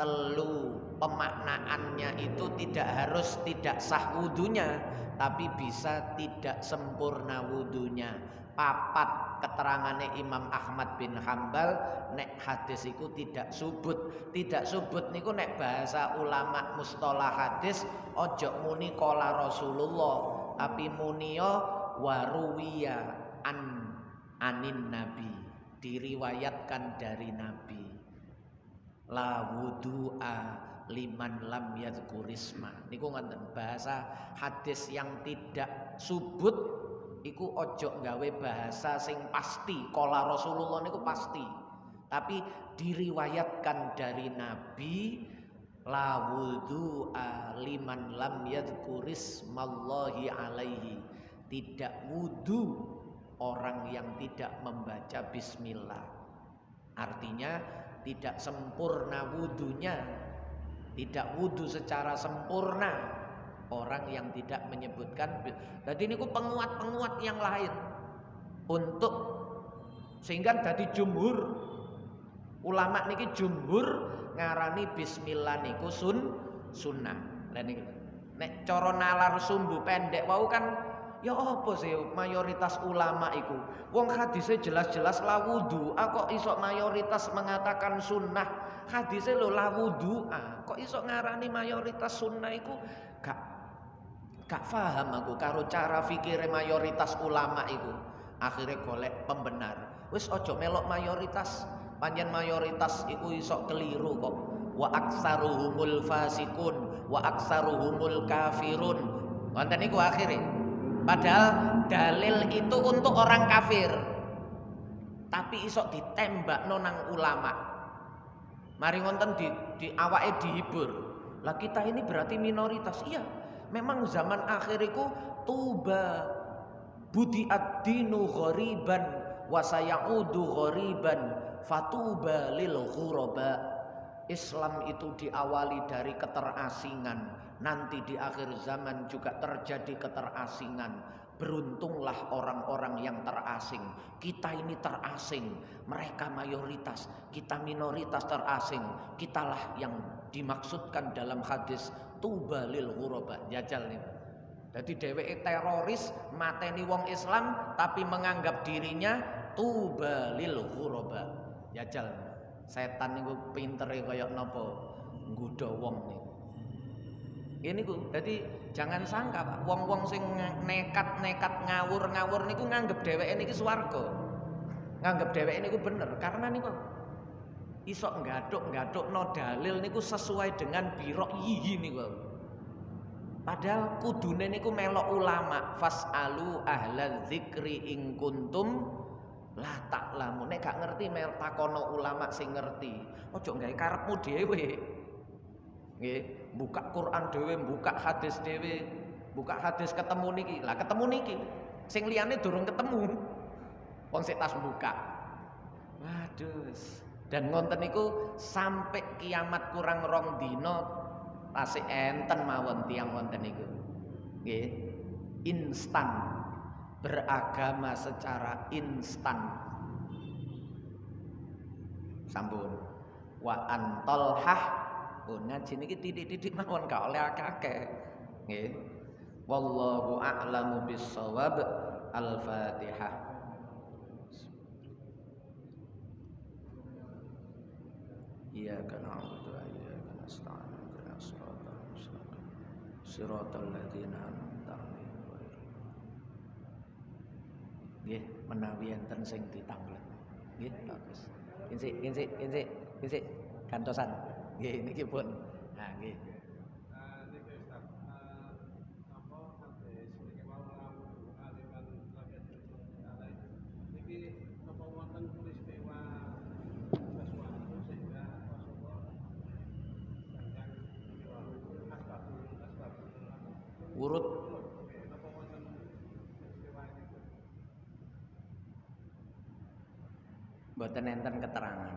A: telu pemaknaannya itu tidak sah wudunya, tapi bisa tidak sempurna wudunya. Papat keterangane Imam Ahmad bin Hanbal nek hadis iku tidak subut. Tidak subut niku nek bahasa ulama mustalah hadis ojo muni qala Rasulullah, tapi muniya waruwiya anin nabi, diriwayatkan dari nabi. La wudu'a liman lam yadhkurisma. Niku ngoten bahasa hadis yang tidak subut iku ojo nggawe bahasa sing pasti. Qala Rasulullah niku pasti. Tapi diriwayatkan dari nabi, la wudu'a liman lam yadhkurismallahi alaihi. Tidak wudu orang yang tidak membaca bismillah. Artinya tidak sempurna wudunya, tidak wudu secara sempurna orang yang tidak menyebutkan. Jadi ini penguat-penguat yang lain untuk sehingga dari jumhur ulama niki jumhur ngarani bismillah niku sunnah. Lah niki nek cara nalar sumbu pendek wau kan ya apa sih mayoritas ulama iku wong hadisnya jelas-jelas la wudu, kok iso mayoritas mengatakan sunnah. Hadisnya lho la wudu, kok iso ngarani mayoritas sunnah iku gak paham aku karo cara fikire mayoritas ulama iku. Akhirnya golek pembenar. Wis ojo melok mayoritas, panjen mayoritas iku iso keliru kok. Wa aksaruhumul fasikun wa aksaruhumul kafirun. Wonten niku akhire. Padahal dalil itu untuk orang kafir, tapi iso ditembak nonang ulama. Mari ngonten di awake dihibur. Lah kita ini berarti minoritas. Iya, memang zaman akhiriku tuba budi ad-dinu ghoriban wa sayaudu ghoriban fatuba lil ghuraba. Islam itu diawali dari keterasingan, nanti di akhir zaman juga terjadi keterasingan. beruntunglah orang-orang yang terasing. Kita ini terasing, mereka mayoritas, kita minoritas terasing. Kitalah yang dimaksudkan dalam hadis tuba lil ghuraba. Jajal nih. Jadi dheweke teroris mateni wong Islam tapi menganggap dirinya tuba lil ghuraba. Jajal. Setan niku pintere kaya napa nggodha wong niku. Ini ku, jadi jangan sangka Pak, wong-wong sing nekat ngawur niku nganggep dheweke niki swarga. Nganggep dheweke niku bener karena niku iso nggathuk-nggathukno dalil niku sesuai dengan birok yihi niku. Padahal kudune niku melok ulama, fasalu ahlal dzikri in kuntum la ta'lamun. Nek gak ngerti mel takono ulama sing ngerti. Ojo gawe karepmu dhewe. Nggih, buka Quran dhewe, buka hadis dhewe, buka hadis ketemu niki. Lah ketemu niki. Sing liyane durung ketemu. Wong sik tas buka. Waduh. Dan ngonten niku sampai kiamat kurang rong dina tasih enten mawon tiyang wonten niku. Nggih. Instan. Beragama secara instan. Sambun. Wa antolhah. Oh, ngaji niki titik-titik mawon gak oleh akeh-akeh. Nggih. Wallahu a'lamu bis-shawab. Al-Fatihah. Iyyaka na'budu wa iyyaka nasta'in. Ihdinas siratal mustaqim. Shiratal ladzina an'amta 'alaihim. Nggih, menawi enten sing ditanglet. Nggih, bagus. Insik gantosan. Nggih niki pun. Nah, nggih.
B: Niki Ustaz, apa hadis niki mau nglawu aliman rakyat niki napa wonten peristiwa sesuatu sehingga Rasulullah sedang asbab
A: Urut
B: napa wonten peristiwa niku
A: mboten enten keterangan.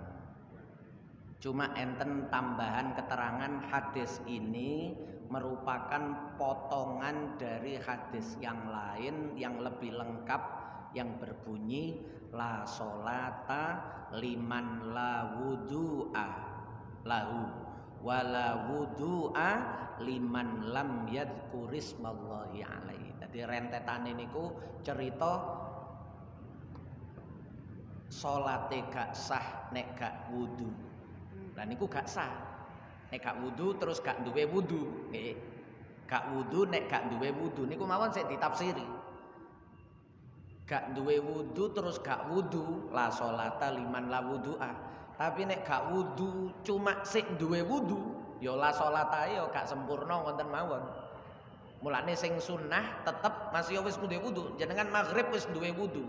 A: Cuma enten tambahan keterangan hadis ini merupakan potongan dari hadis yang lain yang lebih lengkap yang berbunyi la sholata liman la wudu'a lahu wala wudu'a liman lam yadhkurismallahi alaihi. Jadi rentetane niku cerita salate gak sah nek gak wudu. Lah niku gak sah. Nek gak wudu terus gak duwe wudu, nggih. Gak wudu nek gak duwe wudu niku mawon sik ditafsiri. Gak duwe wudu terus gak wudu, la sholata liman la wudu'a. Tapi nek gak wudu cuma sik duwe wudu, ya la sholata ya gak sempurna wonten mawon. Mulane sing sunnah tetep masih wis duwe wudu, jenengan maghrib wis duwe wudu.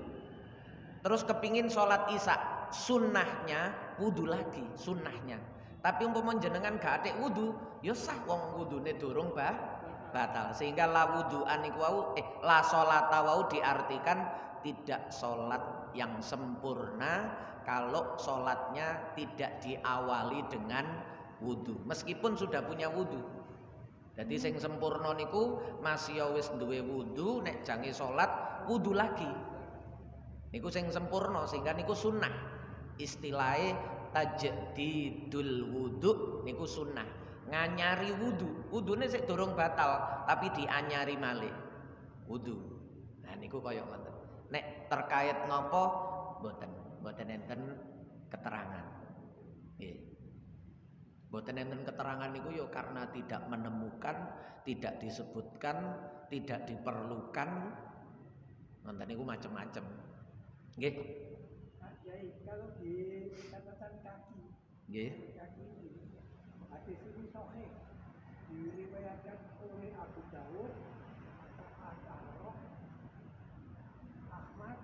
A: Terus kepingin sholat isya, sunnahnya wudu lagi, sunnahnya. Tapi umpama jenengan gak atik wudu, ya sah wong wudune durung batal. Sehingga la wudu'an iku wau la sholata wau diartikan tidak sholat yang sempurna kalau sholatnya tidak diawali dengan wudu. Meskipun sudah punya wudu. Jadi sing sempurna niku masih wis duwe wudu, nek jange sholat wudu lagi. Niku sing sempurna sehingga niku sunnah. Istilahnya tajdidul wudu niku sunnah. Nganyari wudu. Wudune sik durung batal tapi dianyari malih. Wudu. Nah niku kaya ngoten. Nek terkait napa mboten enten keterangan. Nggih. Mboten enten keterangan niku ya karena tidak menemukan, tidak disebutkan, tidak diperlukan. Ngoten niku macam-macam. Nggih.
C: Kiai, kalau di catatan kaki,
A: Nggih.
C: kaki ini, hadis ini sahih, diriwayatkan oleh Abu Dawud, At-Taharoh, Ahmad,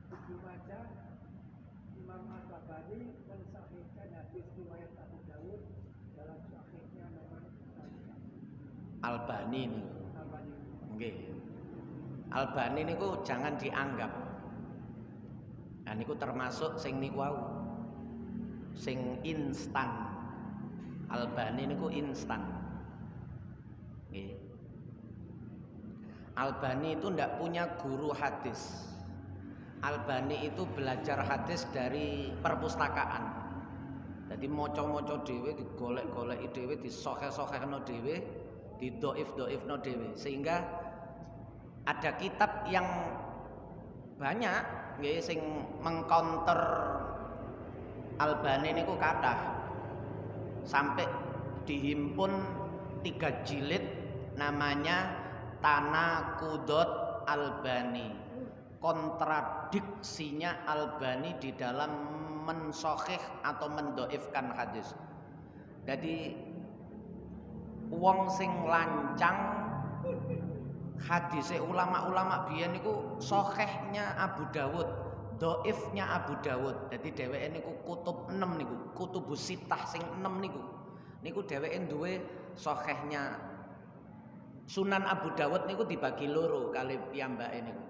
C: Ibnu Majah, Imam Al-Albani mensahihkan hadis riwayat Abu Dawud dalam sahihnya nomor
A: Albani niku.
C: Albani.
A: Nggih. Albani niku jangan dianggap. Nah niku termasuk sing niku wau. Sing instan. Albani niku instan. Nggih. Albani itu ndak punya guru hadis. Albani itu belajar hadis dari perpustakaan. Jadi moco-moco dhewe, digolek-goleki dhewe, disokeh-sokehno dhewe, didoif-doifno dhewe, sehingga ada kitab yang banyak nggih sing mengcounter Albani niku kathah. Sampai dihimpun 3 jilid namanya Tanaqudut Albani. Kontradiksinya Albani di dalam mensahih atau mendoifkan hadis. Jadi wong sing lancang hadise ulama-ulama biyen niku sahihnya Abu Dawud, doifnya Abu Dawud. Jadi dheweke niku kutub 6 niku, kutubus sitah sing 6 niku. Niku dheweke duwe sahihnya Sunan Abu Dawud niku dibagi loro kali piyambake niku.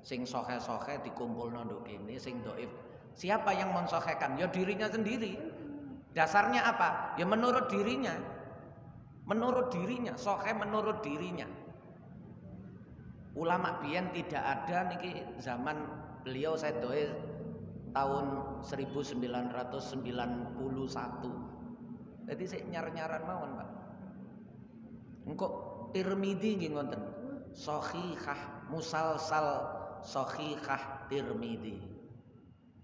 A: Sing sahih-sahih dikumpulno nduk kene, sing doif. Siapa yang mensahihkan? Ya dirinya sendiri. Dasarnya apa? Ya menurut dirinya. Menurut dirinya, sahih menurut dirinya. Ulama biyen tidak ada niki zaman beliau sedoe tahun 1991. Jadi sik nyar-nyaran mawon, Pak. Engko Tirmidzi nggih ngoten. Shahihah musalsal Shahihah Tirmidzi.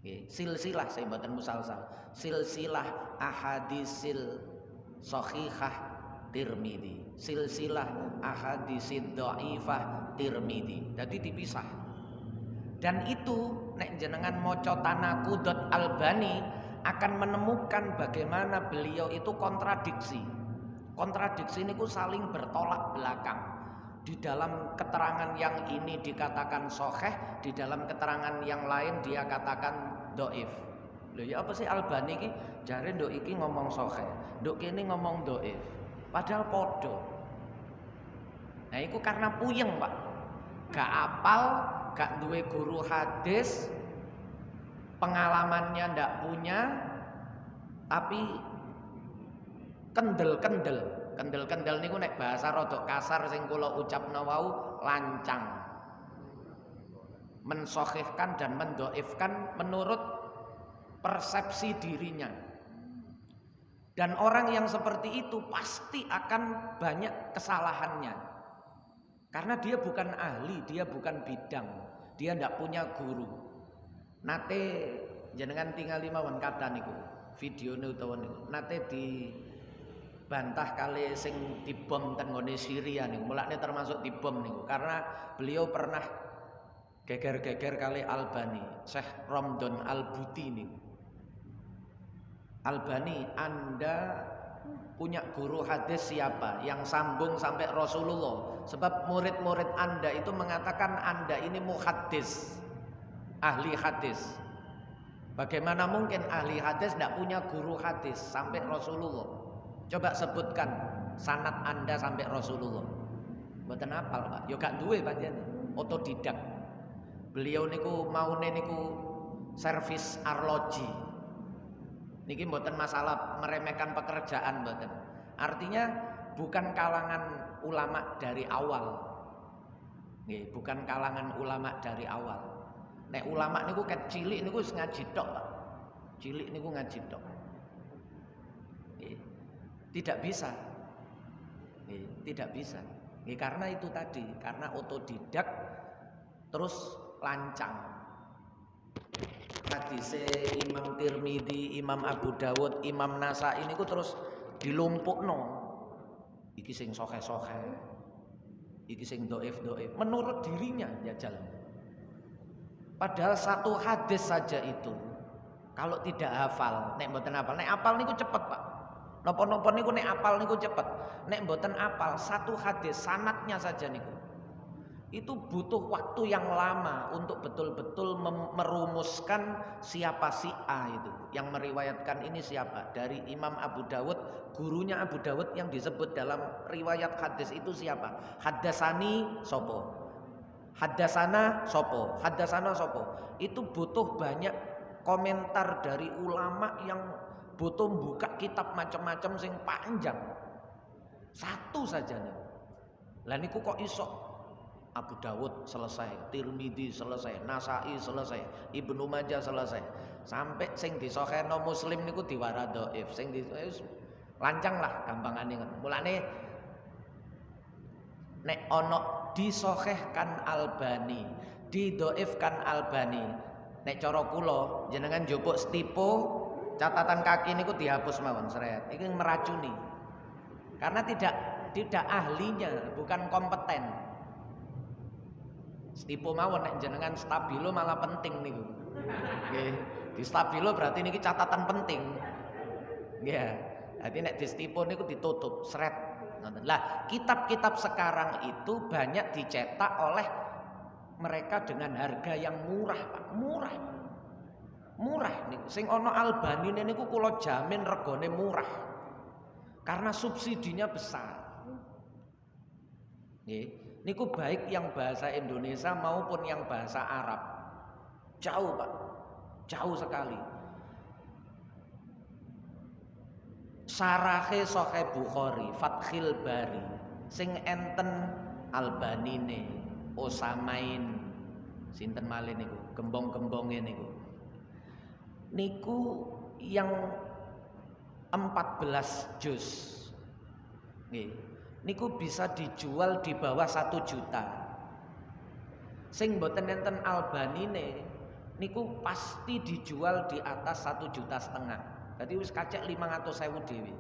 A: Nggih, silsilah saya mboten musalsal. Silsilah ahadisil Shahihah Tirmidzi. Silsilah ahadisid dhaifah Tirmidzi. Jadi dipisah. Dan itu nek jenengan maca Tanaqudut Albani akan menemukan bagaimana beliau itu kontradiksi. Kontradiksi ini saling bertolak belakang. Di dalam keterangan yang ini dikatakan sahih, di dalam keterangan yang lain dia katakan dhaif. Lho ya apa sih Albani iki? Jare nduk iki ngomong sahih, nduk kene ngomong dhaif. Padahal podo. Nah itu karena puyeng, Pak. Gak apal, gak duwe guru hadis, pengalamannya ndak punya, tapi kendel niku nek bahasa rodok kasar sing kula ucapno wau lancang. Mensahihkan dan mendoifkan menurut persepsi dirinya. Dan orang yang seperti itu pasti akan banyak kesalahannya. Karena dia bukan ahli, dia bukan bidang, dia ndak punya guru. Nate jenengan tingali mawon kata niku, videone utawa niku. Nate dibantah kali sing dibom ten nggone Syria niku. Mulane termasuk dibom niku karena beliau pernah geger-geger kali Albani, Syekh Ramdan Al-Buti niku. Albani, Anda punya guru hadis siapa yang sambung sampai Rasulullah? Sebab murid-murid Anda itu mengatakan Anda ini muhaddis, ahli hadis. Bagaimana mungkin ahli hadis tidak punya guru hadis sampai Rasulullah? Coba sebutkan sanad Anda sampai Rasulullah. Mboten hafal, Pak. Yo gak duwe panjenengan, otodidak. Beliau niku maune niku servis arloji. Niki mboten masalah meremehkan pekerjaan mboten. Artinya bukan kalangan ulama dari awal. Nggih, bukan kalangan ulama dari awal. Nek ulama niku ket cilik niku wis ngaji tok, Pak. Cilik niku ngaji tok. Nggih. Tidak bisa. Nggih, tidak bisa. Nggih, karena itu tadi, karena otodidak terus lancang. Hadise Imam Tirmidzi, Imam Abu Dawud, Imam Nasai niku terus dilumpukno. Iki sing sahih-sahih. Iki sing dhaif-dhaif menurut dirinya jajal. Padahal satu hadis saja itu kalau tidak hafal, nek mboten hafal, nek hafal niku cepet, Pak. Napa-napa niku nek hafal niku cepet. Nek mboten hafal satu hadis sanadnya saja niku. Itu butuh waktu yang lama untuk betul-betul merumuskan siapa si A itu yang meriwayatkan ini siapa. Dari Imam Abu Dawud, gurunya Abu Dawud yang disebut dalam riwayat hadis itu siapa. Haddasani sopo, haddasana sopo, haddasana sopo. Itu butuh banyak komentar dari ulama yang butuh buka kitab macam-macam sing panjang. Satu saja nih. Lah niku kok iso Abu Dawud selesai, Tirmidzi selesai, Nasai selesai, Ibnu Majah selesai. Sampai sing disahihno Muslim niku diwara dhaif, sing lancang lah gampangane ngono. Mulane nek ana disahihkan Albani, didhaifkan Albani, nek cara kula jenengan njupuk stipo catatan kaki niku dihapus mawon seret. Iki meracuni. Karena tidak ahlinya, bukan kompeten. Stipo mawon nek jenengan stabilo malah penting niku. Nggih, di stabilo berarti niki catatan penting. Nggih. Dadi nek di stipo niku ditutup seret. Lah, kitab-kitab sekarang itu banyak dicetak oleh mereka dengan harga yang murah, Pak. Murah niku. Sing ana Albanine niku kula jamin regane murah. Karena subsidinya besar. Nggih. Niku baik yang bahasa Indonesia maupun yang bahasa Arab. Jauh, Pak. Jauh sekali. Syarahe Sahih Bukhari, Fathil Bari, sing enten Albanine, Osamain, sinten malih niku, gembong-gembonge niku. Niku yang 14 juz. Nggih. Niku bisa dijual di bawah 1 juta. Sing mboten enten Albanine niku pasti dijual di atas 1,5 juta. Jadi wis kacek 500.000 dhewe.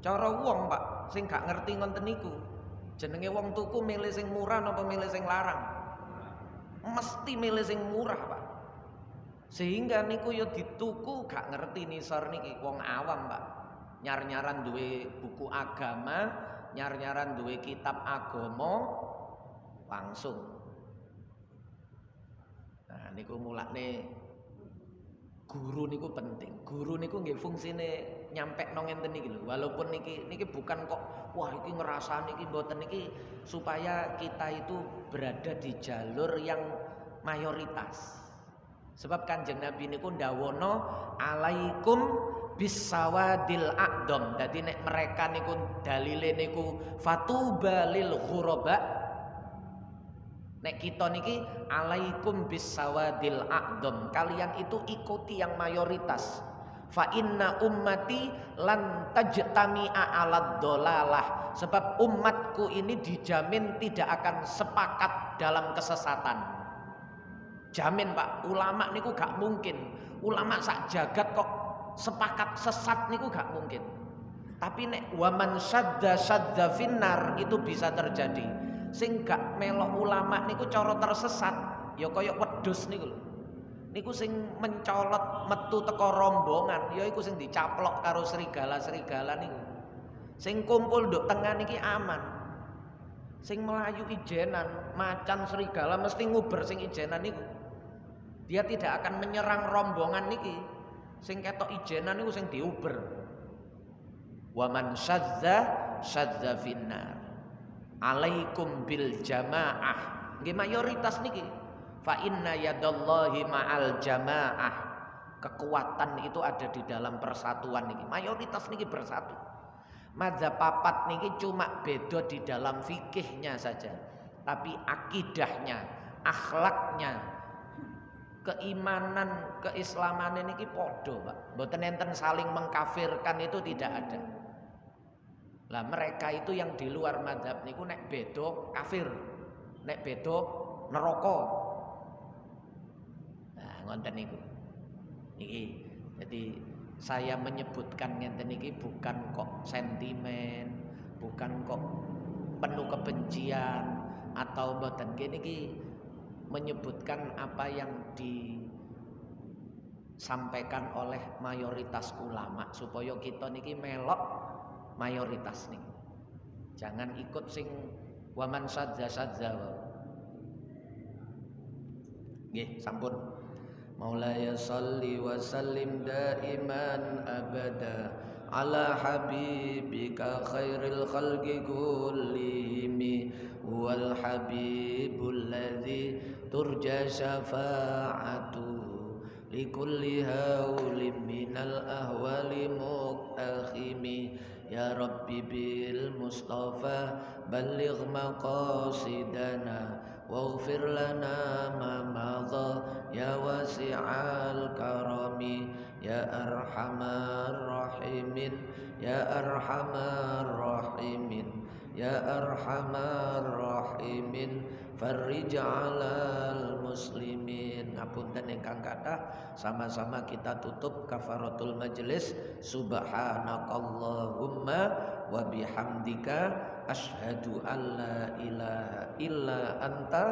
A: Cara wong, Pak, sing gak ngerti ngoten niku, jenenge wong tuku milih sing murah napa milih sing larang? Mesti milih sing murah, Pak. Sehingga niku yo dituku gak ngerti nisor niki wong awam, Pak. Nyar-nyaran duwe buku agama, nyar-nyaran duwe kitab agama langsung. Nah niku mulane guru niku penting. Guru niku nggih fungsine nyampekno ngenten niki lho. Walaupun niki bukan kok wah iki ngrasani iki mboten niki supaya kita itu berada di jalur yang mayoritas. Sebab Kanjeng Nabi niku ndawono alaikum bisawadil aqdam. Dadi nek mereka niku dalile niku fatuba lil ghuraba. Nek kita niki alaikum bisawadil aqdam. Kalian itu ikuti yang mayoritas. Fa inna ummati lan tajtami'a 'alad dhalalah. Sebab umatku ini dijamin tidak akan sepakat dalam kesesatan. Jamin, Pak. Ulama niku gak mungkin. Ulama sak jagat kok sepakat sesat niku gak mungkin. Tapi nek waman syadda finnar itu bisa terjadi. Sing gak melok ulama niku cara tersesat ya kaya wedhus niku lho. Niku sing mencolot metu teko rombongan ya iku sing dicaplok karo serigala-serigala niku. Sing kumpul nduk tengah niki aman. Sing melayu ijenan, macan serigala mesti nguber sing ijenan niku. Dia tidak akan menyerang rombongan niki. Sing ketok ijenan niku sing diuber. Wa man syadza finnar. Alaikum bil jamaah. Nggih mayoritas niki. Fa inna yadallahi ma'al jamaah. Kekuatan itu ada di dalam persatuan niki. Mayoritas niki bersatu. Madzhab papat niki cuma beda di dalam fikihnya saja. Tapi akidahnya, akhlaknya, keimanan, keislaman niki podo, Pak. Mboten enten saling mengkafirkan itu tidak ada. Lah mereka itu yang di luar mazhab niku nek beda kafir, nek beda neraka. Nah, ngoten niku. Niki. Jadi saya menyebutkan ngenten niki bukan kok sentimen, bukan kok penuh kebencian atau mboten niki menyebutkan apa yang disampaikan oleh mayoritas ulama supaya kita niki melok mayoritas nih. Jangan ikut sing waman sadza. Nggih, sampun. Maulaya salli wa sallim daiman abada ala habibika khairil khalqi kullihim wal habibul ladzi turja syafa'atu likulli haulim minal ahwali muqtakhimi Ya Rabbi bil Mustafa balligh maqasidana waghfir lana ma madha ya wasi'al karami ya arhamar rahimin ya arhamar rahimin ya arhamar rahimin farrij 'alal muslimin. Ngapunten ingkang kathah, sama-sama kita tutup kafaratul majelis. Subhanakallahumma wa bihamdika asyhadu an la ilaha illa anta